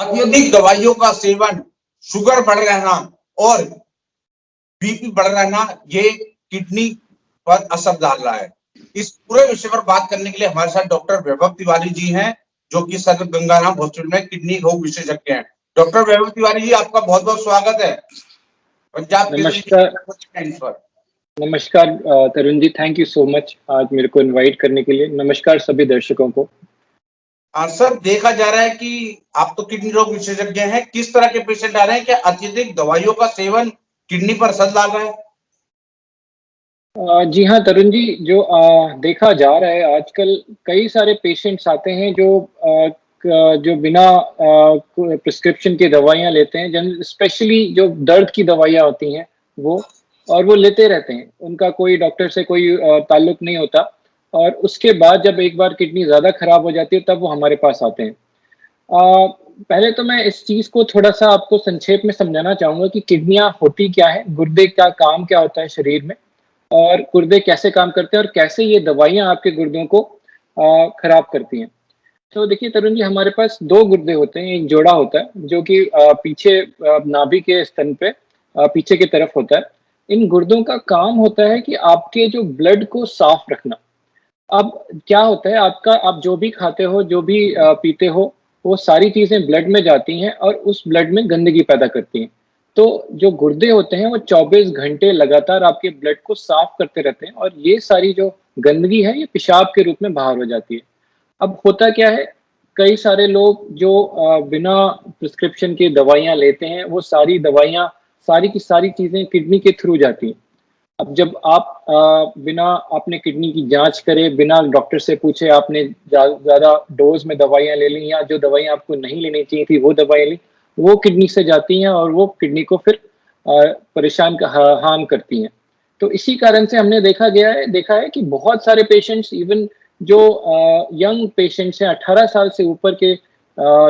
अत्यधिक दवाइयों का सेवन, शुगर बढ़ रहना और बीपी बढ़ रहना, ये किडनी पर असर डाल रहा है। इस पूरे विषय पर बात करने के लिए हमारे साथ डॉक्टर वैभव तिवारी जी हैं, जो कि सर गंगाराम हॉस्पिटल में किडनी रोग विशेषज्ञ हैं। डॉक्टर वैभव तिवारी जी, आपका बहुत बहुत स्वागत है पंजाब नमस्कार। नमस्कार Tarun ji, thank you so much आज मेरे को इनवाइट करने के लिए। नमस्कार सभी दर्शकों को। सर, देखा जा रहा है कि आप तो किडनी रोग विशेषज्ञ हैं, किस तरह के पेशेंट आ रहे हैं? क्या अत्यधिक दवाइयों का सेवन किडनी पर असर डाल रहा है? जी हाँ तरुण जी, जो देखा जा रहा है आजकल कई सारे पेशेंट्स आते हैं जो बिना प्रिस्क्रिप्शन की दवाइयाँ लेते हैं, स्पेशली जो दर्द की दवाइयाँ होती हैं वो लेते रहते हैं। उनका कोई डॉक्टर से कोई ताल्लुक नहीं होता और उसके बाद जब एक बार किडनी ज़्यादा खराब हो जाती है तब वो हमारे पास आते हैं। पहले तो मैं इस चीज़ को थोड़ा-सा आपको संक्षेप में समझाना चाहूँगा कि किडनियाँ होती क्या है, गुर्दे का काम क्या होता है शरीर में और गुर्दे कैसे काम करते हैं और कैसे ये दवाइयाँ आपके गुर्दों को खराब करती हैं। तो देखिए तरुण जी, हमारे पास 2 गुर्दे होते हैं, एक जोड़ा होता है जो कि पीछे नाभि के स्तन पे पीछे की तरफ होता है। इन गुर्दों का काम होता है कि आपके जो ब्लड को साफ रखना। अब क्या होता है, आप जो भी खाते हो, जो भी पीते हो, वो सारी चीज़ें ब्लड में जाती हैं और उस ब्लड में गंदगी पैदा करती हैं। तो जो गुर्दे होते हैं वो 24 घंटे लगातार आपके ब्लड को साफ करते रहते हैं और ये सारी जो गंदगी है ये पेशाब के रूप में बाहर हो जाती है। अब होता क्या है, कई सारे लोग जो बिना प्रिस्क्रिप्शन के दवाइयाँ लेते हैं, वो सारी दवाइयाँ, सारी की सारी चीज़ें किडनी के थ्रू जाती हैं। अब जब आप बिना आपने किडनी की जांच करे, बिना डॉक्टर से पूछे आपने ज़्यादा डोज में दवाइयाँ ले ली या जो दवाइयाँ आपको नहीं लेनी चाहिए थी वो दवाइयाँ ली, वो किडनी से जाती हैं और वो किडनी को फिर परेशान हार्म करती हैं। तो इसी कारण से हमने देखा है कि बहुत सारे पेशेंट्स, इवन जो यंग पेशेंट्स हैं, 18 साल से ऊपर के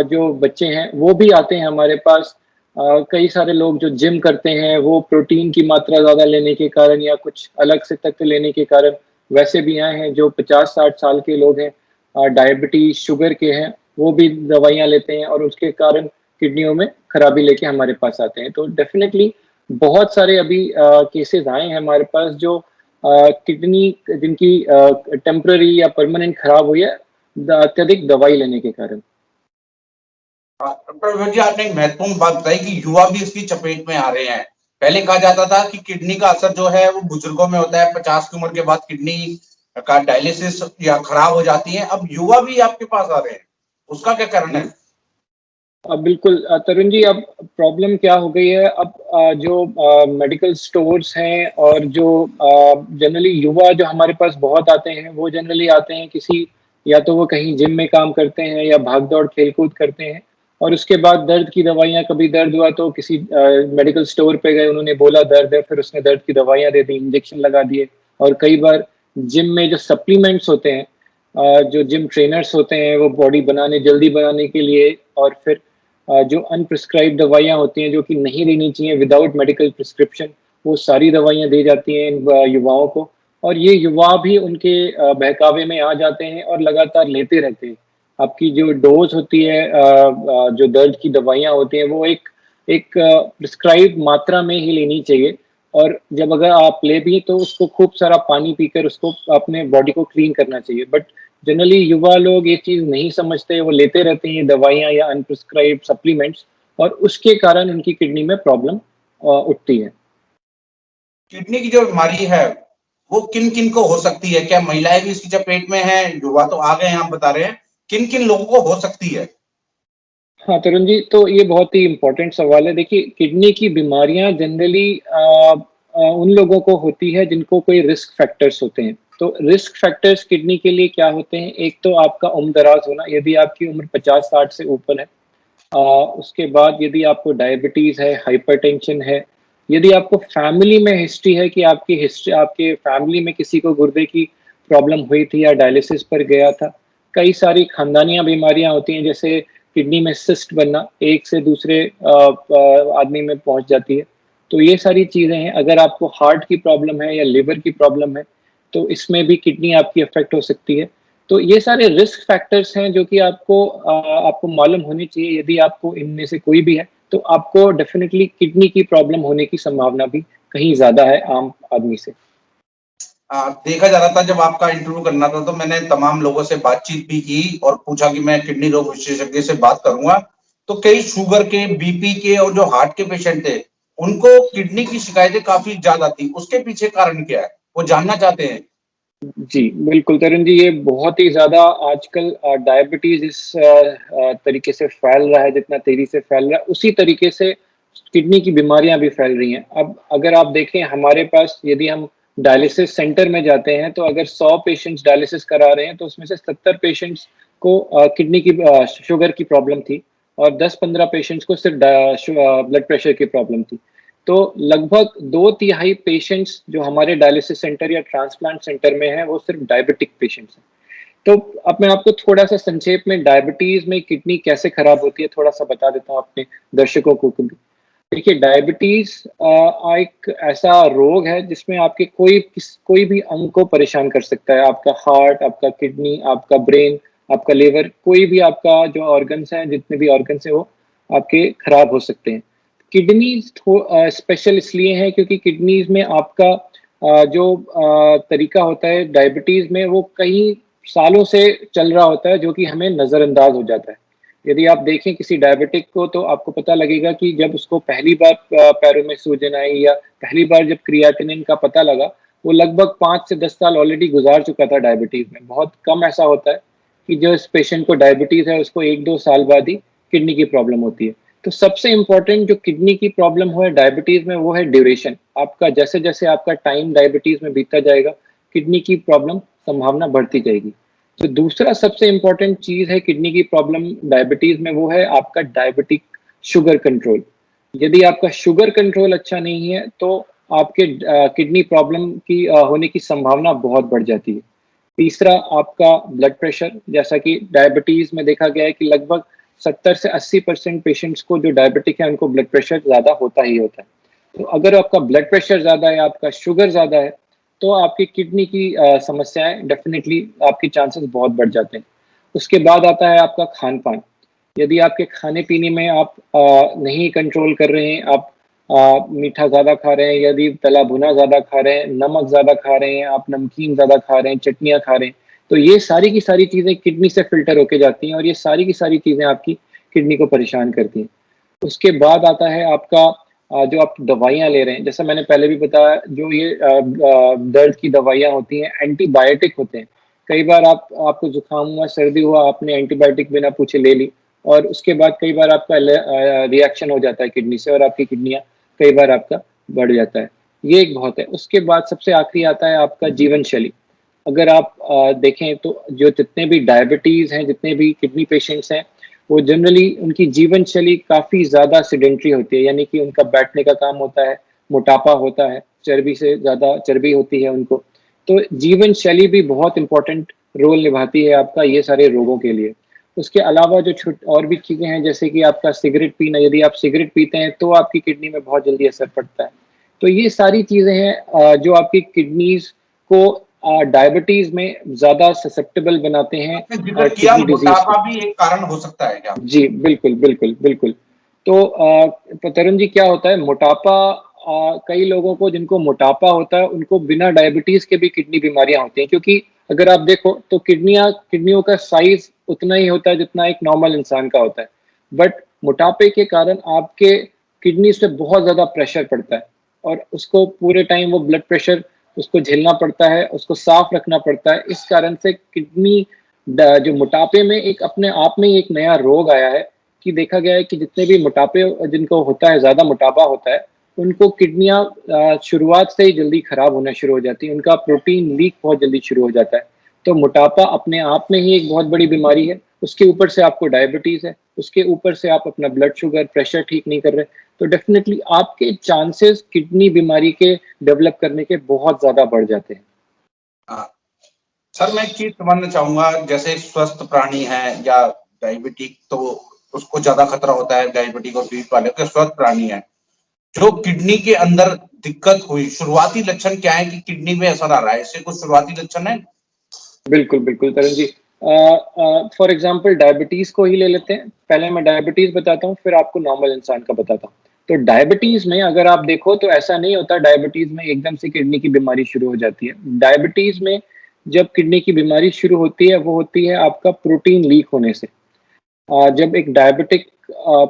जो बच्चे हैं, वो भी आते हैं हमारे पास। कई सारे लोग जो जिम करते हैं, वो प्रोटीन की मात्रा ज़्यादा लेने के कारण या कुछ अलग से तत्व लेने के कारण वैसे भी आए हैं। जो 50-60 साल के लोग हैं, डायबिटीज, शुगर के हैं, वो भी दवाइयाँ लेते हैं और उसके कारण किडनियों में खराबी लेके हमारे पास आते हैं। तो डेफिनेटली बहुत सारे अभी केसेस आए हैं हमारे पास जो किडनी जिनकी टेम्पररी या परमानेंट खराब हुई है अत्यधिक दवाई लेने के कारण। डॉक्टर वैभव जी, आपने एक महत्वपूर्ण बात बताई कि युवा भी इसकी चपेट में आ रहे हैं। पहले कहा जाता था कि किडनी का असर जो है वो बुजुर्गों में होता है, 50 की उम्र के बाद किडनी का डायलिसिस या खराब हो जाती है। अब युवा भी आपके पास आ रहे हैं, उसका क्या कारण है? बिल्कुल तरुण जी, अब प्रॉब्लम क्या हो गई है, अब जो मेडिकल स्टोर्स हैं और जो जनरली युवा जो हमारे पास बहुत आते हैं, वो जनरली आते हैं किसी, या तो वो कहीं जिम में काम करते हैं या भाग दौड़ खेलकूद करते हैं और उसके बाद दर्द की दवाइयाँ, कभी दर्द हुआ तो किसी मेडिकल स्टोर पे गए, उन्होंने बोला दर्द है, फिर उसने दर्द की दवाइयाँ दे दी, इंजेक्शन लगा दिए। और कई बार जिम में जो सप्लीमेंट्स होते हैं, जो जिम ट्रेनर्स होते हैं, वो बॉडी जल्दी बनाने के लिए और फिर जो अनप्रिस्क्राइब दवाइयाँ होती हैं जो कि नहीं लेनी चाहिए विदाउट मेडिकल प्रिस्क्रिप्शन, वो सारी दवाइयाँ दी जाती हैं इन युवाओं को और ये युवा भी उनके बहकावे में आ जाते हैं और लगातार लेते रहते हैं। आपकी जो डोज होती है, जो दर्द की दवाइयाँ होती हैं, वो एक एक प्रिस्क्राइब मात्रा में ही लेनी चाहिए और जब अगर आप ले भी तो उसको खूब सारा पानी पीकर उसको अपने बॉडी को क्लीन करना चाहिए। बट जनरली युवा लोग ये चीज़ नहीं समझते, वो लेते रहते हैं दवाइयाँ या अनप्रिस्क्राइब्ड सप्लीमेंट्स और उसके कारण उनकी किडनी में प्रॉब्लम उठती है। किडनी की जो बीमारी है वो किन किन को हो सकती है? क्या महिलाएं भी इसकी चपेट में हैं? युवा तो आ गए हैं, आप बता रहे हैं, किन किन लोगों को हो सकती है? हाँ तरुण जी, तो ये बहुत ही इम्पोर्टेंट सवाल है। देखिए, किडनी की बीमारियां जनरली उन लोगों को होती है जिनको कोई रिस्क फैक्टर्स होते हैं। तो रिस्क फैक्टर्स किडनी के लिए क्या होते हैं? एक तो आपका उम्र दराज होना, यदि आपकी उम्र 50-60 से ऊपर है। उसके बाद यदि आपको डायबिटीज है, हाइपरटेंशन है, यदि आपको फैमिली में हिस्ट्री है कि आपके फैमिली में किसी को गुर्दे की प्रॉब्लम हुई थी या डायलिसिस पर गया था। कई सारी खानदानियां बीमारियां होती हैं, जैसे किडनी में सिस्ट बनना, एक से दूसरे आदमी में पहुंच जाती है। तो ये सारी चीजें हैं। अगर आपको हार्ट की प्रॉब्लम है या लिवर की प्रॉब्लम है, तो इसमें भी किडनी आपकी अफेक्ट हो सकती है। तो ये सारे रिस्क फैक्टर्स हैं जो कि आपको मालूम होनी चाहिए। यदि आपको इनमें से कोई भी है तो आपको डेफिनेटली किडनी की प्रॉब्लम होने की संभावना भी कहीं ज्यादा है आम आदमी से। देखा जा रहा था जब आपका इंटरव्यू करना था तो मैंने तमाम लोगों से बातचीत भी की और पूछा कि मैं किडनी रोग विशेषज्ञ से बात करूंगा, तो कई शुगर के, बीपी के और जो हार्ट के पेशेंट थे उनको किडनी की शिकायतें काफी ज्यादा थी। उसके पीछे कारण क्या है, वो जानना चाहते हैं। जी, बिल्कुल तरुण जी, ये बहुत ही ज़्यादा आजकल डायबिटीज़ इस तरीके से फैल रहा है, जितना तेज़ी से फैल रहा है, उसी तरीके से किडनी की बीमारियां भी फैल रही हैं। अब अगर आप देखें हमारे पास, यदि हम डायलिसिस सेंटर में जाते हैं, तो अगर 100 पेशेंट्स डायलिसिस करा रहे हैं, तो उसमें से 70 पेशेंट्स को किडनी की शुगर की प्रॉब्लम थी और 10-15 पेशेंट्स को सिर्फ ब्लड प्रेशर की प्रॉब्लम थी। तो लगभग 2/3 पेशेंट्स जो हमारे डायलिसिस सेंटर या ट्रांसप्लांट सेंटर में हैं, वो सिर्फ डायबिटिक पेशेंट्स हैं। तो अब मैं आपको थोड़ा-सा संक्षेप में डायबिटीज़ में किडनी कैसे खराब होती है, थोड़ा-सा बता देता हूँ अपने दर्शकों को भी। देखिए, डायबिटीज़ एक ऐसा रोग है जिसमें आपके कोई भी अंग को परेशान कर सकता है। आपका हार्ट, आपका किडनी, आपका ब्रेन, आपका लिवर, कोई भी आपका जो ऑर्गन्स हैं, जितने भी ऑर्गन्स हैं, वो आपके खराब हो सकते हैं। किडनीज़ स्पेशल इसलिए हैं क्योंकि किडनीज़ में आपका जो तरीका होता है डायबिटीज़ में, वो कई सालों से चल रहा होता है, जो कि हमें नज़रअंदाज हो जाता है। यदि आप देखें किसी डायबिटिक को, तो आपको पता लगेगा कि जब उसको पहली बार पैरों में सूजन आई या पहली बार जब क्रिएटिनिन का पता लगा, वो लगभग 5 से 10 साल ऑलरेडी गुजार चुका था डायबिटीज़ में। बहुत कम ऐसा होता है कि जो इस पेशेंट को डायबिटीज़ है, उसको 1-2 साल बाद ही किडनी की प्रॉब्लम होती है। तो सबसे इम्पोर्टेंट जो किडनी की प्रॉब्लम हो है डायबिटीज़ में, वो है ड्यूरेशन। आपका जैसे-जैसे आपका टाइम डायबिटीज़ में बीतता जाएगा, किडनी की प्रॉब्लम संभावना बढ़ती जाएगी। तो दूसरा सबसे इम्पोर्टेंट चीज़ है किडनी की प्रॉब्लम डायबिटीज़ में, वो है आपका डायबिटिक शुगर कंट्रोल। यदि आपका शुगर कंट्रोल अच्छा नहीं है, तो आपके किडनी प्रॉब्लम की होने की संभावना बहुत बढ़ जाती है। तीसरा आपका ब्लड प्रेशर, जैसा कि डायबिटीज़ में देखा गया है कि लगभग 70 से 80% पेशेंट्स को जो डायबिटिक है, उनको ब्लड प्रेशर ज़्यादा होता ही होता है। तो अगर आपका ब्लड प्रेशर ज़्यादा है, आपका शुगर ज़्यादा है, तो आपकी किडनी की समस्याएँ डेफ़िनिटली, आपके चांसेस बहुत बढ़ जाते हैं। उसके बाद आता है आपका खान-पान। यदि आपके खाने-पीने में आप नहीं कंट्रोल कर रहे हैं, आप मीठा ज़्यादा खा रहे हैं, यदि तला-भुना ज़्यादा खा रहे हैं, नमक ज़्यादा खा रहे हैं, आप नमकीन ज़्यादा खा रहे हैं, चटनियाँ खा रहे हैं, तो ये सारी की सारी चीज़ें किडनी से फ़िल्टर होके जाती हैं और ये सारी की सारी चीज़ें आपकी किडनी को परेशान करती हैं। उसके बाद आता है आपका जो आप दवाइयाँ ले रहे हैं, जैसा मैंने पहले भी बताया, जो ये दर्द की दवाइयाँ होती हैं, एंटीबायोटिक होते हैं। कई बार आपको ज़ुकाम हुआ, सर्दी हुआ, आपने एंटीबायोटिक बिना पूछे ले ली और उसके बाद कई बार आपका रिएक्शन हो जाता है किडनी से और आपकी किडनियाँ कई बार आपका बढ़ जाता है। ये एक बहुत है। उसके बाद सबसे आखिरी आता है आपका जीवन शैली। अगर आप देखें तो जो जितने भी डायबिटीज़ हैं, जितने भी किडनी पेशेंट्स हैं, वो जनरली उनकी जीवन शैली काफ़ी ज़्यादा सेडेंटरी होती है, यानी कि उनका बैठने का काम होता है, मोटापा होता है, चर्बी से ज़्यादा चर्बी होती है उनको। तो जीवन शैली भी बहुत इम्पोर्टेंट रोल निभाती है आपका ये सारे रोगों के लिए। उसके अलावा जो और भी चीज़ें हैं, जैसे कि आपका सिगरेट पीना, यदि आप सिगरेट पीते हैं तो आपकी किडनी में बहुत जल्दी असर पड़ता है। तो ये सारी चीज़ें हैं जो आपकी किडनीज़ को डायबिटीज़ में ज़्यादा ससेप्टेबल बनाते हैं आपने जिक्र किया किडनी डिज़ीज़ को। मोटापा भी एक कारण हो सकता है क्या? जी, बिल्कुल, बिल्कुल, बिल्कुल। तो तरुण जी, क्या होता है मोटापा, कई लोगों को जिनको मोटापा होता है, उनको बिना डायबिटीज़ के भी किडनी बीमारियाँ होती हैं, क्योंकि अगर आप देखो तो किडनियों का साइज़ उतना ही होता है जितना एक नॉर्मल इंसान का होता है। बट मोटापे के कारण आपके किडनी से बहुत ज़्यादा प्रेशर पड़ता है और उसको पूरे टाइम वो ब्लड प्रेशर उसको झेलना पड़ता है, उसको साफ़ रखना पड़ता है। इस कारण से किडनी जो मोटापे में एक अपने आप में ही एक नया रोग आया है कि देखा गया है कि जितने भी मोटापे जिनको होता है, ज़्यादा मोटापा होता है, उनको किडनियाँ शुरुआत से ही जल्दी खराब होना शुरू हो जाती हैं, उनका प्रोटीन लीक बहुत जल्दी शुरू हो जाता है। तो मोटापा अपने आप में ही एक बहुत बड़ी बीमारी है, उसके ऊपर से आपको डायबिटीज़ है, उसके ऊपर से आप अपना ब्लड शुगर, प्रेशर ठीक नहीं कर रहे, तो डेफ़िनेटली आपके चांसेस किडनी बीमारी के डेवलप करने के बहुत ज़्यादा बढ़ जाते हैं। सर, मैं एक चीज समझना चाहूंगा, जैसे स्वस्थ प्राणी है या डायबिटिक, तो उसको ज्यादा खतरा होता है, डायबिटिक और बीपी वाले के स्वस्थ प्राणी है, जो किडनी के अंदर दिक्कत हुई, शुरुआती लक्षण क्या है कि किडनी में असर आ रहा है, इससे कुछ शुरुआती लक्षण है? बिल्कुल, बिल्कुल Tarun ji. For example diabetes को ही ले लेते हैं। पहले मैं डायबिटीज बताता हूँ, फिर आपको नॉर्मल इंसान का बताता हूँ। तो डायबिटीज में अगर आप देखो तो ऐसा नहीं होता डायबिटीज में एकदम से किडनी की बीमारी शुरू हो जाती है। डायबिटीज में जब किडनी की बीमारी शुरू होती है वो होती है आपका प्रोटीन लीक होने से। जब एक डायबिटिक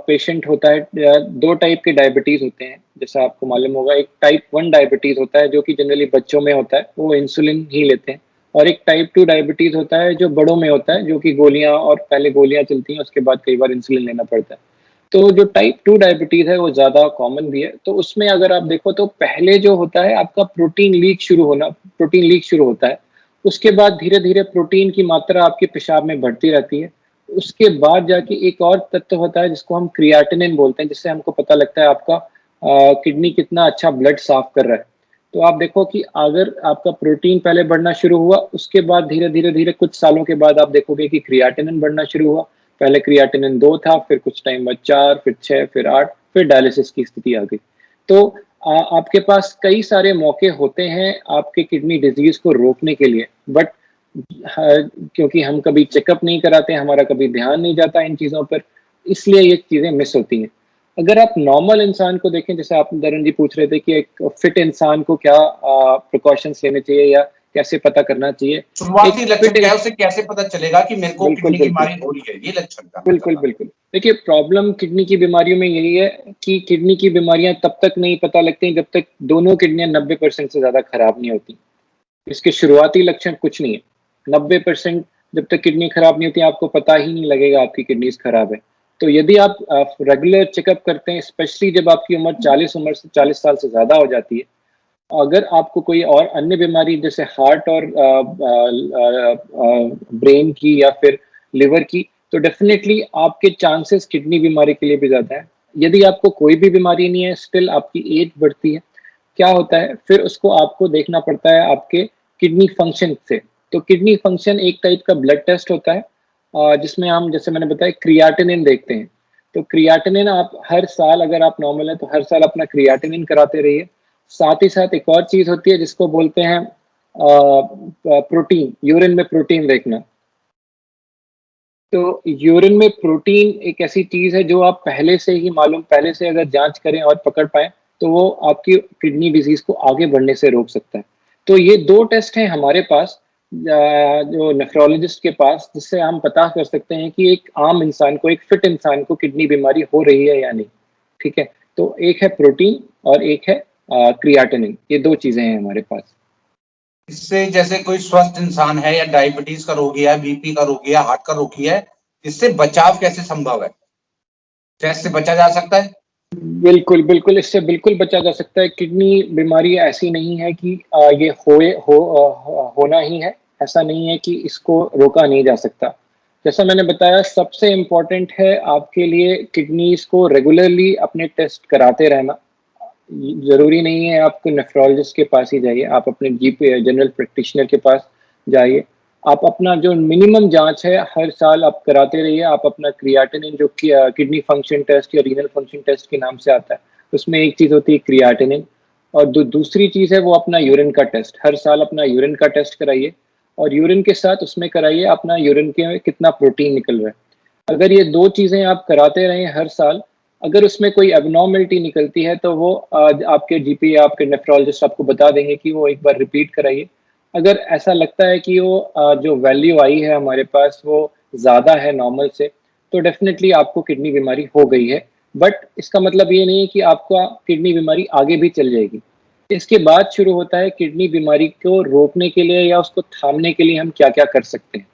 पेशेंट होता है, दो टाइप के डायबिटीज होते हैं जैसा आपको मालूम होगा। एक टाइप 1 डायबिटीज होता है जो कि जनरली बच्चों में होता है, वो इंसुलिन ही लेते हैं। और एक टाइप 2 डायबिटीज होता है जो बड़ों में होता है, जो कि गोलियां, और पहले गोलियां चलती हैं उसके बाद कई बार इंसुलिन लेना पड़ता है। तो जो टाइप 2 डायबिटीज है वो ज्यादा कॉमन भी है। तो उसमें अगर आप देखो तो पहले जो होता है आपका प्रोटीन लीक शुरू होता है। उसके बाद धीरे धीरे प्रोटीन की मात्रा आपके पेशाब में बढ़ती रहती है। उसके बाद जाके एक और तत्व होता है जिसको हम क्रिएटिनिन बोलते हैं, जिससे हमको पता लगता है आपका किडनी कितना अच्छा ब्लड साफ कर रहा है। तो आप देखो कि अगर आपका प्रोटीन पहले बढ़ना शुरू हुआ, उसके बाद धीरे धीरे धीरे कुछ सालों के बाद आप देखोगे कि क्रिएटिनिन बढ़ना शुरू हुआ। पहले क्रिएटिनिन 2 था, फिर कुछ टाइम बाद 4, फिर 6, फिर 8, फिर डायलिसिस की स्थिति आ गई। तो आपके पास कई सारे मौके होते हैं आपके किडनी डिजीज को रोकने के लिए, बट क्योंकि हम कभी चेकअप नहीं कराते, हमारा कभी ध्यान नहीं जाता इन चीज़ों पर, इसलिए ये चीज़ें मिस होती हैं। अगर आप नॉर्मल इंसान को देखें, जैसे आप दरन जी पूछ रहे थे कि एक फिट इंसान को क्या प्रिकॉशंस लेने चाहिए या कैसे पता करना चाहिए। शुरुआती एक लक्षण फिट क्या है, उसे कैसे पता चलेगा कि मेरे को बिल्कुल, किडनी की बिल्कुल। बीमारी हो रही है, ये लक्षण का मैं बिल्कुल, चाहता हूँ। बिल्कुल। देखिए, प्रॉब्लम किडनी की बीमारियों में यही है कि किडनी की बीमारियाँ तब तक नहीं पता लगती हैं जब तक दोनों किडनियाँ 90% से ज़्यादा खराब नहीं होती। इसके शुरुआती लक्षण कुछ नहीं है। 90% जब तक किडनी खराब नहीं होती, आपको पता ही नहीं लगेगा आपकी किडनीज़ खराब है। तो यदि आप रेगुलर चेकअप करते हैं, स्पेशली जब आपकी उम्र 40 साल से ज़्यादा हो जाती है, अगर आपको कोई और अन्य बीमारी जैसे हार्ट और ब्रेन की या फिर लिवर की, तो डेफिनेटली आपके चांसेस किडनी बीमारी के लिए भी ज़्यादा है। यदि आपको कोई भी बीमारी नहीं है, स्टिल आपकी एज बढ़ती है, क्या होता है फिर उसको आपको देखना पड़ता है आपके किडनी फंक्शन से। तो किडनी फंक्शन एक टाइप का ब्लड टेस्ट होता है, जिसमें हम, जैसे मैंने बताया, क्रिएटिनिन देखते हैं। तो क्रिएटिनिन आप हर साल, अगर आप नॉर्मल है तो हर साल अपना क्रिएटिनिन कराते रहिए। साथ ही साथ एक और चीज होती है जिसको बोलते हैं प्रोटीन, यूरिन में प्रोटीन देखना। तो यूरिन में प्रोटीन एक ऐसी चीज है जो आप पहले से अगर जांच करें और पकड़ पाए तो वो आपकी किडनी डिजीज को आगे बढ़ने से रोक सकता है। तो ये दो टेस्ट हैं हमारे पास, जो नेफ्रोलॉजिस्ट के पास, जिससे हम पता कर सकते हैं कि एक आम इंसान को, एक फिट इंसान को किडनी बीमारी हो रही है या नहीं। ठीक है, तो एक है प्रोटीन और एक है क्रिएटिनिन। ये दो चीजें हैं हमारे पास। इससे जैसे कोई स्वस्थ इंसान है या डायबिटीज का रोगी है, बीपी का रोगी है, हार्ट का रोगी है, इससे बचाव कैसे संभव है? कैसे बचा जा सकता है? बिल्कुल, बिल्कुल, इससे बिल्कुल बचा जा सकता है। किडनी बीमारी ऐसी नहीं है कि ये होना ही है, ऐसा नहीं है कि इसको रोका नहीं जा सकता। जैसा मैंने बताया, सबसे इम्पोर्टेंट है आपके लिए किडनीज़ को रेगुलरली अपने टेस्ट कराते रहना। ज़रूरी नहीं है आपको नेफ्रोलॉजिस्ट के पास ही जाइए, आप अपने जीपी जनरल प्रैक्टिशनर के पास जाइए। आप अपना जो मिनिमम जांच है हर साल आप कराते रहिए। आप अपना क्रिएटिनिन, जो कि किडनी फंक्शन टेस्ट या रीनल फंक्शन टेस्ट के नाम से आता है, उसमें एक चीज़ होती है क्रिएटिनिन, और दूसरी चीज़ है वो अपना यूरिन का टेस्ट। हर साल अपना यूरिन का टेस्ट कराइए, और यूरिन के साथ उसमें कराइए अपना यूरिन के कितना प्रोटीन निकल रहा है। अगर ये दो चीज़ें आप कराते रहें हर साल, अगर उसमें कोई एबनॉर्मलिटी निकलती है तो वो आपके जीपी या आपके नेफ्रोलॉजिस्ट आपको बता देंगे कि वो एक बार रिपीट कराइए। अगर ऐसा लगता है कि वो जो वैल्यू आई है हमारे पास वो ज़्यादा है नॉर्मल से, तो डेफिनेटली आपको किडनी बीमारी हो गई है। बट इसका मतलब ये नहीं है कि आपका किडनी बीमारी आगे भी चल जाएगी। इसके बाद शुरू होता है किडनी बीमारी को रोकने के लिए या उसको थामने के लिए हम क्या-क्या कर सकते हैं।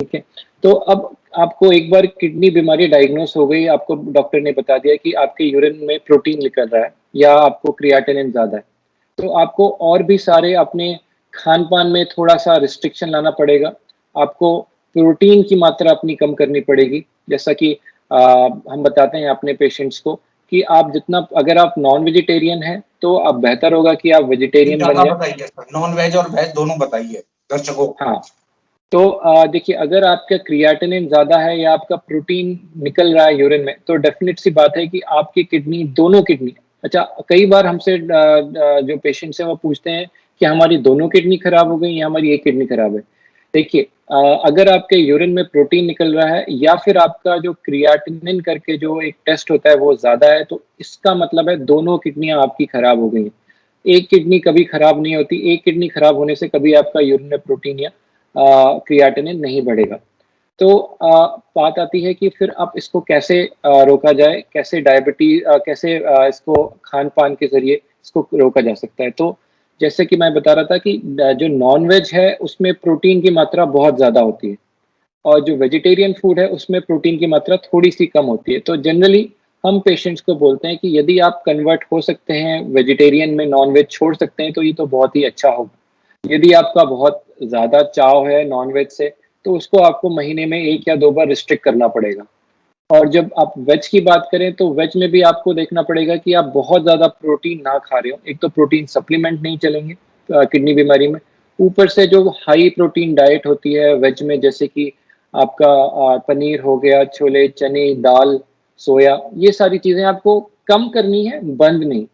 ठीक है, तो अब आपको एक बार किडनी बीमारी डायग्नोस हो गई, आपको डॉक्टर ने बता दिया कि आपके यूरिन में प्रोटीन निकल रहा है या आपको क्रिएटिनिन ज़्यादा है, तो आपको और भी सारे अपने खान-पान में थोड़ा-सा रिस्ट्रिक्शन लाना पड़ेगा। आपको प्रोटीन की मात्रा अपनी कम करनी पड़ेगी। जैसा कि हम बताते हैं अपने पेशेंट्स को कि आप जितना, अगर आप नॉन वेजिटेरियन हैं, तो अब बेहतर होगा कि आप वेजिटेरियन बन ज्यादा जाएँ। बताइए सर, नॉन वेज और वेज दोनों बताइए दर्शकों को। हाँ। तो देखिए, अगर आपका क्रिएटिनिन ज़्यादा है या आपका प्रोटीन निकल रहा है यूरिन में, तो डेफ़िनेट सी बात है कि आपकी किडनी, दोनों किडनी, अच्छा, कई बार हमसे जो पेशेंट्स हैं वो पूछते हैं कि हमारी दोनों किडनी खराब हो गई या हमारी एक किडनी खराब है। देखिए, अगर आपके यूरिन में प्रोटीन निकल रहा है या फिर आपका जो क्रिएटिनिन करके जो एक टेस्ट होता है वो ज़्यादा है, तो इसका मतलब है दोनों किडनियाँ आपकी खराब हो गई हैं। एक किडनी कभी खराब नहीं होती, एक किडनी खराब होने से कभी आपका यूरिन में प्रोटीन या क्रिएटिनिन नहीं बढ़ेगा। तो बात आती है कि फिर अब इसको कैसे रोका जाए, कैसे इसको खान-पान के ज़रिए इसको रोका जा सकता है। तो जैसे कि मैं बता रहा था कि जो नॉन-वेज है उसमें प्रोटीन की मात्रा बहुत ज़्यादा होती है और जो वेजिटेरियन फूड है उसमें प्रोटीन की मात्रा थोड़ी-सी कम होती है। तो जनरली हम पेशेंट्स को बोलते हैं कि यदि आप कन्वर्ट हो सकते हैं वेजिटेरियन में नॉन-वेज छोड़ सकते हैं तो ये तो बहुत ही अच्छा होगा। यदि आपका बहुत ज़्यादा चाव है नॉन-वेज से, तो उसको आपको महीने में 1 या 2 बार रिस्ट्रिक्ट करना पड़ेगा। और जब आप वेज की बात करें तो वेज में भी आपको देखना पड़ेगा कि आप बहुत ज़्यादा प्रोटीन ना खा रहे हो। एक तो प्रोटीन सप्लीमेंट नहीं चलेंगे किडनी बीमारी में, ऊपर से जो हाई प्रोटीन डाइट होती है वेज में जैसे कि आपका पनीर हो गया, छोले, चने, दाल, सोया, ये सारी चीज़ें आपको कम करनी है, बंद नहीं,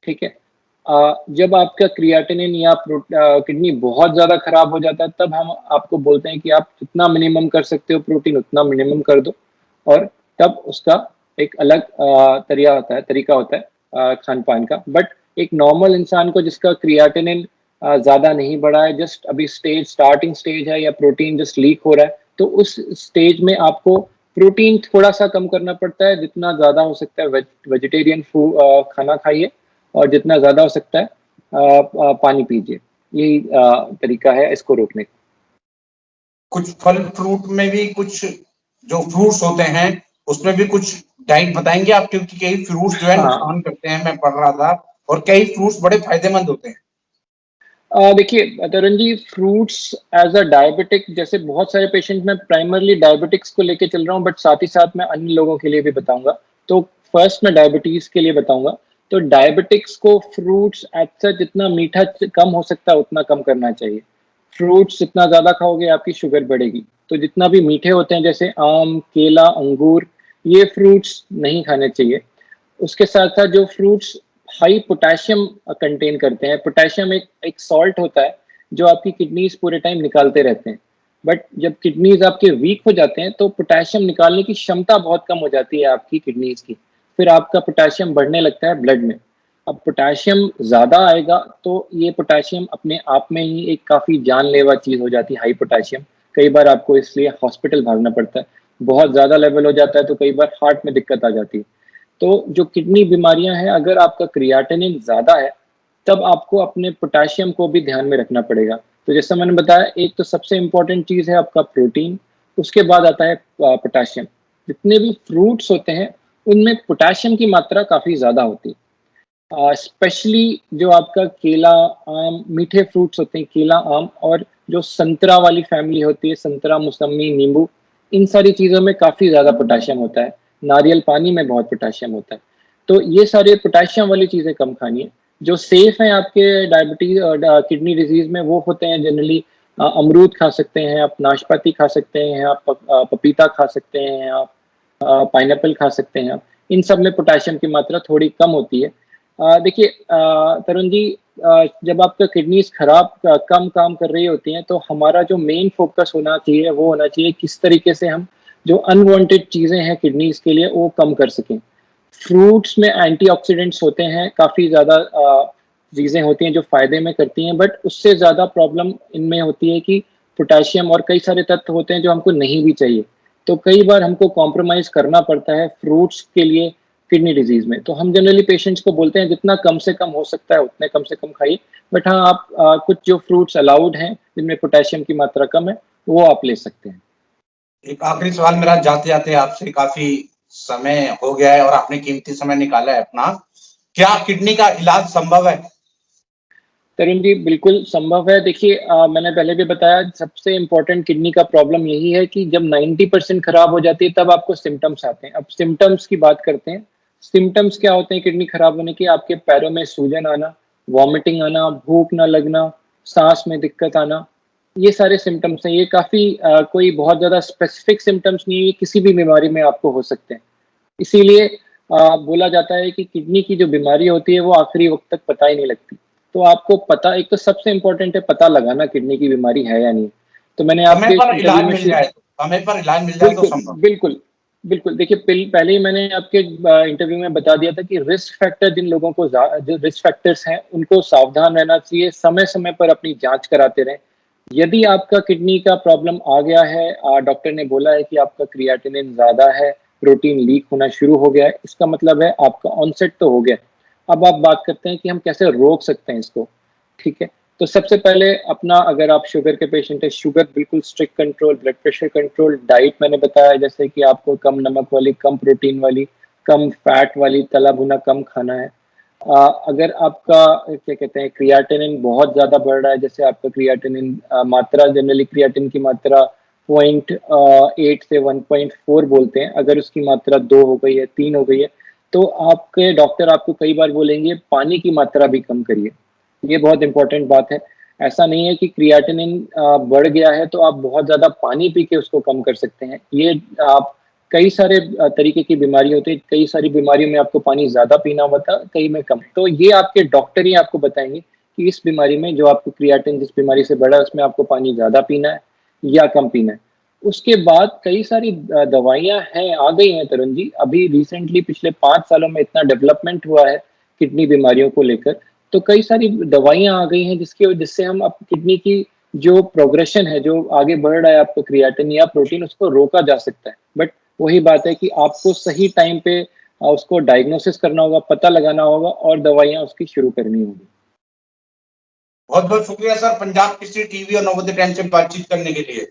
ठीक है? जब आपका क्रिएटिनिन या किडनी बहुत ज़्यादा खराब हो जाता है तब हम आपको बोलते हैं कि आप जितना मिनिमम कर सकते हो प्रोटीन उतना मिनिमम कर दो और तब उसका एक अलग तरीका होता है खान-पान का। बट एक नॉर्मल इंसान को जिसका क्रिएटिनिन ज़्यादा नहीं बढ़ा है, जस्ट अभी स्टार्टिंग स्टेज है या प्रोटीन जस्ट लीक हो रहा है, तो उस स्टेज में आपको प्रोटीन थोड़ा-सा कम करना पड़ता है, जितना ज़्यादा हो सकता है वेजिटेरियन खाना खाइए और जितना ज़्यादा हो सकता है पानी पीजिए। यही तरीका है इसको रोकने का। कुछ फल फ्रूट में भी कुछ जो फ्रूट्स होते हैं उसमें भी कुछ डाइट बताएंगे आप, क्योंकि कई फ्रूट्स जो है हाँ। नुकसान करते हैं, मैं पढ़ रहा था, और कई फ्रूट्स बड़े फायदेमंद होते हैं। देखिए Tarun ji, fruits as a diabetic जैसे बहुत सारे पेशेंट मैं प्राइमरली डायबिटिक्स को लेके चल रहा हूँ, बट साथ ही साथ मैं अन्य लोगों के लिए भी बताऊँगा। तो फर्स्ट मैं डायबिटीज़ के लिए बताऊँगा। तो डायबिटिक्स को फ्रूट्स एज़ सच जितना मीठा कम हो सकता है उतना कम करना चाहिए। फ्रूट्स जितना ज़्यादा खाओगे आपकी शुगर बढ़ेगी। तो जितना भी मीठे होते हैं जैसे आम, केला, अंगूर, ये फ्रूट्स नहीं खाने चाहिए। उसके साथ-साथ जो फ्रूट्स हाई पोटेशियम कंटेन करते हैं, पोटेशियम एक सॉल्ट होता है, जो आपकी किडनीज़ पूरे टाइम निकालते रहते हैं। बट जब किडनीज़ आपके वीक हो जाते हैं, तो पोटेशियम निकालने की क्षमता बहुत कम हो जाती है आपकी किडनीज़ की। फिर आपका पोटेशियम बढ़ने लगता है ब्लड में। अब पोटेशियम ज़्यादा आएगा, तो ये पोटेशियम अपने आप में ही एक काफ़ी जानलेवा चीज़ हो जाती है, हाई पोटेशियम। कई बार आपको इसलिए हॉस्पिटल भागना पड़ता है। बहुत ज़्यादा लेवल हो जाता है, तो कई बार हार्ट में दिक्कत आ जाती है। तो जो किडनी बीमारियां हैं, अगर आपका क्रिएटिनिन ज़्यादा है, तब आपको अपने पोटेशियम को भी ध्यान में रखना पड़ेगा। तो जैसा मैंने बताया, एक तो सबसे इम्पोर्टेंट चीज़ है आपका प्रोटीन, उसके बाद आता है पोटेशियम। जितने भी फ्रूट्स होते हैं, उनमें पोटेशियम की मात्रा काफ़ी ज़्यादा होती है। स्पेशली जो आपका केला, आम, मीठे फ्रूट्स होते हैं, केला, आम और जो संतरा वाली फैमिली होती है, संतरा, मौसम्मी, नींबू, इन सारी चीज़ों में काफ़ी ज़्यादा पोटेशियम होता है। नारियल पानी में बहुत पोटेशियम होता है। तो ये सारे पोटेशियम वाली चीज़ें कम खानी है। जो सेफ हैं आपके डायबिटीज़ किडनी डिज़ीज़ में वो होते हैं जनरली अमरूद खा सकते हैं आप, नाशपाती खा सकते हैं आप, पपीता खा सकते हैं आप, पाइनएप्पल खा सकते हैं आप। इन सब में पोटेशियम की मात्रा थोड़ी कम होती है। देखिए तरुण जी, जब आपका किडनीज़ खराब कम काम कर रही होती हैं, तो हमारा जो मेन फ़ोकस होना चाहिए, वो होना चाहिए किस तरीके से हम जो अनवांटेड चीज़ें हैं किडनीज़ के लिए, वो कम कर सकें। फ्रूट्स में एंटीऑक्सीडेंट्स होते हैं, काफ़ी ज़्यादा चीज़ें होती हैं जो फ़ायदे में करती हैं, बट उससे ज़्यादा प्रॉब्लम इनमें होती है कि पोटेशियम और कई सारे तत्व होते हैं जो हमको नहीं भी चाहिए। तो कई बार हमको कॉम्प्रोमाइज़ करना पड़ता है फ्रूट्स के लिए किडनी डिज़ीज़ में। तो हम जनरली पेशेंट्स को बोलते हैं जितना कम से कम हो सकता है उतने कम से कम खाइए। बट हाँ, आप कुछ जो फ्रूट्स अलाउड हैं, जिनमें पोटेशियम की मात्रा कम है, वो आप ले सकते हैं। एक आखिरी सवाल मेरा जाते-जाते आपसे, काफ़ी समय हो गया है और आपने कीमती समय निकाला है अपना। क्या किडनी का इलाज संभव है? तरुण जी, बिल्कुल संभव है। देखिए मैंने पहले भी बताया सबसे इम्पोर्टेंट किडनी का प्रॉब्लम यही है कि जब 90% खराब हो जाती है तब आपको सिम्पटम्स आते हैं। अब सिम्पटम्स की बात करते हैं। सिम्पटम्स क्या होते हैं किडनी खराब होने के? आपके पैरों में सूजन आना, वॉमिटिंग आना, भूख ना लगना, साँस में दिक्कत आना, ये सारे सिम्पटम्स हैं। ये काफ़ी कोई बहुत ज़्यादा स्पेसिफिक सिम्पटम्स नहीं है, ये किसी भी बीमारी में आपको हो सकते हैं। इसीलिए बोला जाता है कि किडनी की जो बीमारी होती है वो आखिरी वक़्त तक पता ही नहीं लगती। तो आपको पता, एक तो सबसे इम्पोर्टेंट है पता लगाना किडनी की बीमारी है या नहीं। तो मैंने समय आपके पर इंटरव्यू इलाज में मिल जाए तो, समय पर इलाज मिल जाए तो बिल्कुल संभव। बिल्कुल बिल्कुल। देखिए पहले ही मैंने आपके इंटरव्यू में बता दिया था कि रिस्क फैक्टर जिन लोगों को जो रिस्क फैक्टर्स हैं उनको सावधान रहना चाहिए, समय समय पर अपनी जांच कराते रहें। यदि आपका किडनी का प्रॉब्लम आ गया है, डॉक्टर ने बोला है कि आपका क्रिएटिनिन ज्यादा है, प्रोटीन लीक होना शुरू हो गया है, इसका मतलब है आपका ऑनसेट तो हो गया। अब आप बात करते हैं कि हम कैसे रोक सकते हैं इसको। ठीक है, तो सबसे पहले अपना, अगर आप शुगर के पेशेंट है, शुगर बिल्कुल strict control, blood pressure control, diet मैंने बताया जैसे कि आपको कम नमक वाली, कम प्रोटीन वाली, कम फैट वाली, तला भुना कम खाना है। अगर आपका क्या कहते हैं क्रिएटिनिन बहुत ज्यादा बढ़ रहा है, जैसे आपका क्रिएटिनिन मात्रा, जनरली क्रिएटिन की मात्रा 0.8 से 1.4 बोलते हैं, अगर उसकी मात्रा 2 हो गई है, 3 हो गई है, तो आपके डॉक्टर आपको कई बार बोलेंगे पानी की मात्रा भी कम करिए। ये बहुत इंपॉर्टेंट बात है। ऐसा नहीं है कि क्रिएटिनिन बढ़ गया है तो आप बहुत ज्यादा पानी पी के उसको कम कर सकते हैं। ये आप कई सारे तरीके की बीमारी होती है, कई सारी बीमारियों में आपको पानी ज्यादा पीना होता है, कई में कम। तो ये आपके डॉक्टर ही आपको बताएंगे कि इस बीमारी में, जो आपको क्रिएटिन जिस बीमारी से बढ़ा है, उसमें आपको पानी ज्यादा पीना है या कम पीना है। उसके बाद कई सारी दवाइयां हैं, आ गई हैं तरुण जी, अभी रिसेंटली पिछले 5 सालों में इतना डेवलपमेंट हुआ है किडनी बीमारियों को लेकर। तो कई सारी दवाइयां आ गई हैं जिससे हम अब किडनी की जो प्रोग्रेशन है, जो आगे बढ़ रहा है आपका क्रिएटिन या प्रोटीन, उसको रोका जा सकता है। बट वही बात है कि आपको सही टाइम पे उसको डायग्नोसिस करना होगा, पता लगाना होगा और दवाइयां उसकी शुरू करनी होगी। बहुत बहुत शुक्रिया सर, पंजाब केसरी टीवी और नवोदय टाइम्स से बातचीत करने के लिए।